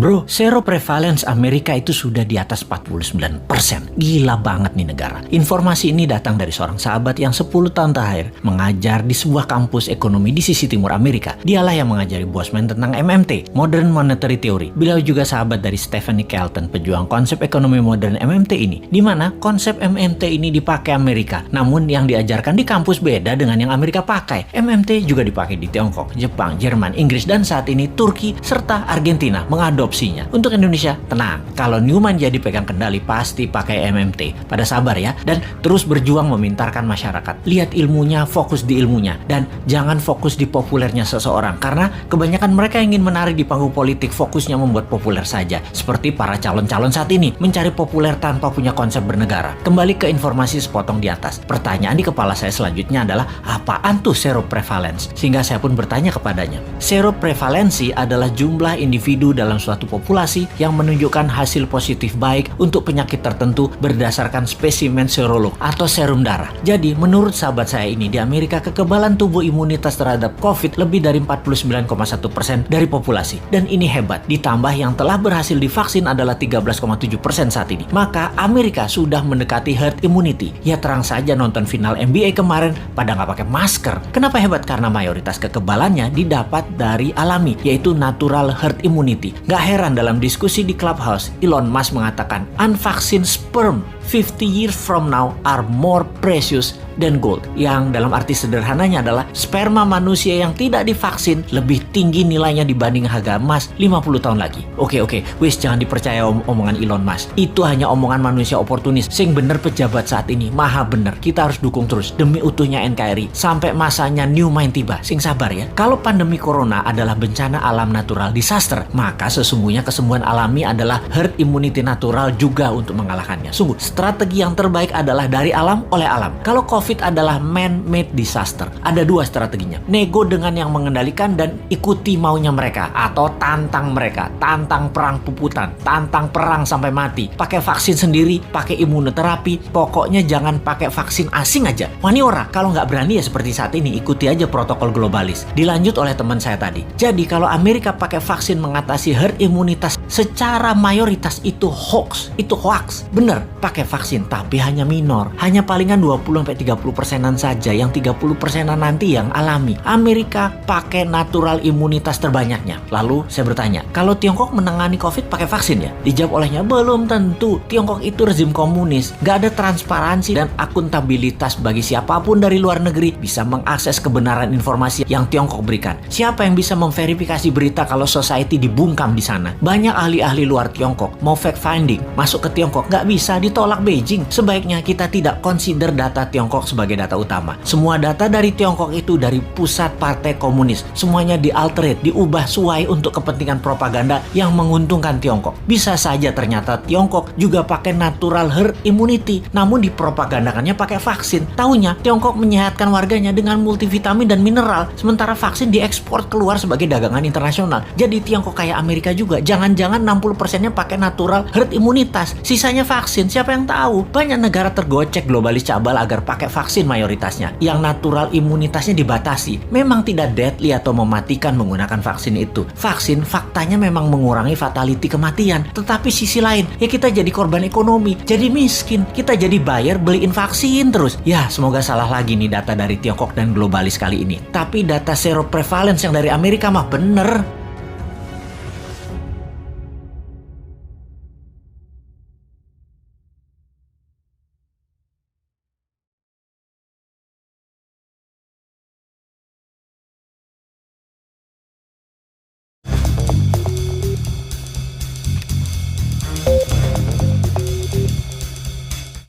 Bro, seroprevalence Amerika itu sudah di atas 49%. Gila banget nih negara. Informasi ini datang dari seorang sahabat yang 10 tahun terakhir mengajar di sebuah kampus ekonomi di sisi timur Amerika. Dialah yang mengajari Bosman tentang MMT, Modern Monetary Theory. Beliau juga sahabat dari Stephanie Kelton, pejuang konsep ekonomi modern MMT ini, di mana konsep MMT ini dipakai Amerika. Namun yang diajarkan di kampus beda dengan yang Amerika pakai. MMT juga dipakai di Tiongkok, Jepang, Jerman, Inggris, dan saat ini Turki serta Argentina mengadopsinya. Untuk Indonesia, tenang. Kalau Newman jadi pegang kendali, pasti pakai MMT. Pada sabar ya, dan terus berjuang memintarkan masyarakat. Lihat ilmunya, fokus di ilmunya, dan jangan fokus di populernya seseorang. Karena kebanyakan mereka ingin menarik di panggung politik, fokusnya membuat populer saja. Seperti para calon-calon saat ini, mencari populer tanpa punya konsep bernegara. Kembali ke informasi sepotong di atas. Pertanyaan di kepala saya selanjutnya adalah, apaan tuh seroprevalence? Sehingga saya pun bertanya kepadanya. Seroprevalensi adalah jumlah individu dalam suatu populasi yang menunjukkan hasil positif baik untuk penyakit tertentu berdasarkan spesimen serolog atau serum darah. Jadi, menurut sahabat saya ini, di Amerika kekebalan tubuh imunitas terhadap COVID lebih dari 49,1% dari populasi. Dan ini hebat. Ditambah yang telah berhasil divaksin adalah 13,7% saat ini. Maka Amerika sudah mendekati herd immunity. Ya terang saja nonton final NBA kemarin pada nggak pakai masker. Kenapa hebat? Karena mayoritas kekebalannya didapat dari alami, yaitu natural herd immunity. Gak heran dalam diskusi di Clubhouse, Elon Musk mengatakan unvaccinated sperm 50 years from now are more precious than gold. Yang dalam arti sederhananya adalah sperma manusia yang tidak divaksin lebih tinggi nilainya dibanding harga emas 50 tahun lagi. Oke, wis jangan dipercaya omongan Elon Musk. Itu hanya omongan manusia oportunis. Sing bener pejabat saat ini, maha bener. Kita harus dukung terus demi utuhnya NKRI sampai masanya Newman tiba. Sing sabar ya. Kalau pandemi corona adalah bencana alam natural disaster, maka sesungguhnya kesembuhan alami adalah herd immunity natural juga untuk mengalahkannya. Sungguh, strategi yang terbaik adalah dari alam oleh alam. Kalau COVID adalah man-made disaster, ada dua strateginya. Nego dengan yang mengendalikan dan ikuti maunya mereka, atau tantang mereka, tantang perang puputan, tantang perang sampai mati. Pakai vaksin sendiri, pakai imunoterapi, pokoknya jangan pakai vaksin asing aja. Maniora, kalau nggak berani ya seperti saat ini, ikuti aja protokol globalis. Dilanjut oleh teman saya tadi. Jadi kalau Amerika pakai vaksin mengatasi herd imunitas secara mayoritas itu hoax, itu hoax. Bener, pakai vaksin, tapi hanya minor. Hanya palingan 20-30%an saja, yang 30%an nanti yang alami. Amerika pakai natural imunitas terbanyaknya. Lalu saya bertanya, kalau Tiongkok menangani COVID pakai vaksin ya? Dijawab olehnya, belum tentu. Tiongkok itu rezim komunis. Gak ada transparansi dan akuntabilitas bagi siapapun dari luar negeri bisa mengakses kebenaran informasi yang Tiongkok berikan. Siapa yang bisa memverifikasi berita kalau society dibungkam di sana? Banyak ahli-ahli luar Tiongkok mau fact finding masuk ke Tiongkok, nggak bisa, ditolak Beijing. Sebaiknya kita tidak consider data Tiongkok sebagai data utama. Semua data dari Tiongkok itu dari pusat partai komunis. Semuanya dialterate, diubah sesuai untuk kepentingan propaganda yang menguntungkan Tiongkok. Bisa saja ternyata Tiongkok juga pakai natural herd immunity, namun dipropagandakannya pakai vaksin. Taunya Tiongkok menyehatkan warganya dengan multivitamin dan mineral, sementara vaksin diekspor keluar sebagai dagangan internasional. Jadi Tiongkok kayak Amerika juga. Jangan-jangan 60%-nya pakai natural herd imunitas, sisanya vaksin. Siapa yang tahu? Banyak negara tergocek globalis cabal agar pakai vaksin mayoritasnya, yang natural imunitasnya dibatasi. Memang tidak deadly atau mematikan menggunakan vaksin itu. Vaksin faktanya memang mengurangi fatality kematian, tetapi sisi lain, ya kita jadi korban ekonomi, jadi miskin, kita jadi buyer beliin vaksin terus. Ya, semoga salah lagi nih data dari Tiongkok dan globalis kali ini. Tapi data seroprevalence yang dari Amerika mah bener.